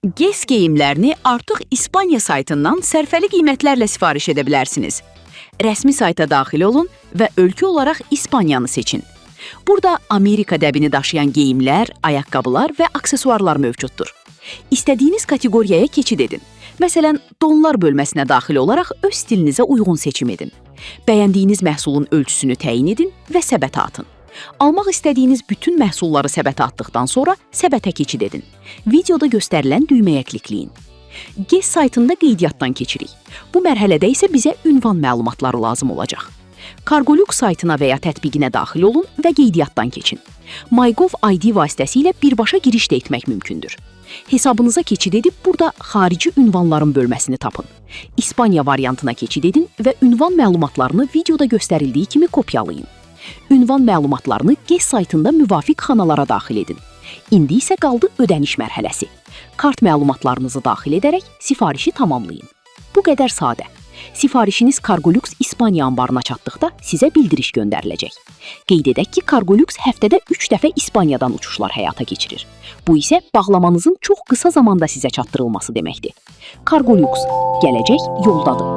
GES geyimlərini artıq İspaniya saytından sərfəli qiymətlərlə sifariş edə bilərsiniz. Rəsmi sayta daxil olun və ölkə olaraq İspaniyanı seçin. Burada Amerika dəbini daşıyan geyimlər, ayaqqabılar və aksesuarlar mövcuddur. İstədiyiniz kateqoriyaya keçid edin. Məsələn, donlar bölməsinə daxil olaraq öz stilinizə uyğun seçim edin. Bəyəndiyiniz məhsulun ölçüsünü təyin edin və səbətə atın. Almaq istədiyiniz bütün məhsulları səbətə atdıqdan sonra səbətə keçid edin. Videoda göstərilən düyməyə klikləyin. GES saytında qeydiyyatdan keçirik. Bu mərhələdə isə bizə ünvan məlumatları lazım olacaq. Cargolux saytına və ya tətbiqinə daxil olun və qeydiyyatdan keçin. MyGov ID vasitəsilə birbaşa giriş də etmək mümkündür. Hesabınıza keçid edib burada xarici ünvanların bölməsini tapın. İspaniya variantına keçid edin və ünvan məlumatlarını videoda göstərildiyi kimi kopyalayın. Ünvan məlumatlarını GES saytında müvafiq xanalara daxil edin. İndi isə qaldı ödəniş mərhələsi. Kart məlumatlarınızı daxil edərək sifarişi tamamlayın. Bu qədər sadə. Sifarişiniz Cargolux İspaniya anbarına çatdıqda sizə bildiriş göndəriləcək. Qeyd edək ki, Cargolux həftədə 3 dəfə İspaniyadan uçuşlar həyata keçirir. Bu isə bağlamanızın çox qısa zamanda sizə çatdırılması deməkdir. Cargolux, gələcək yoldadır.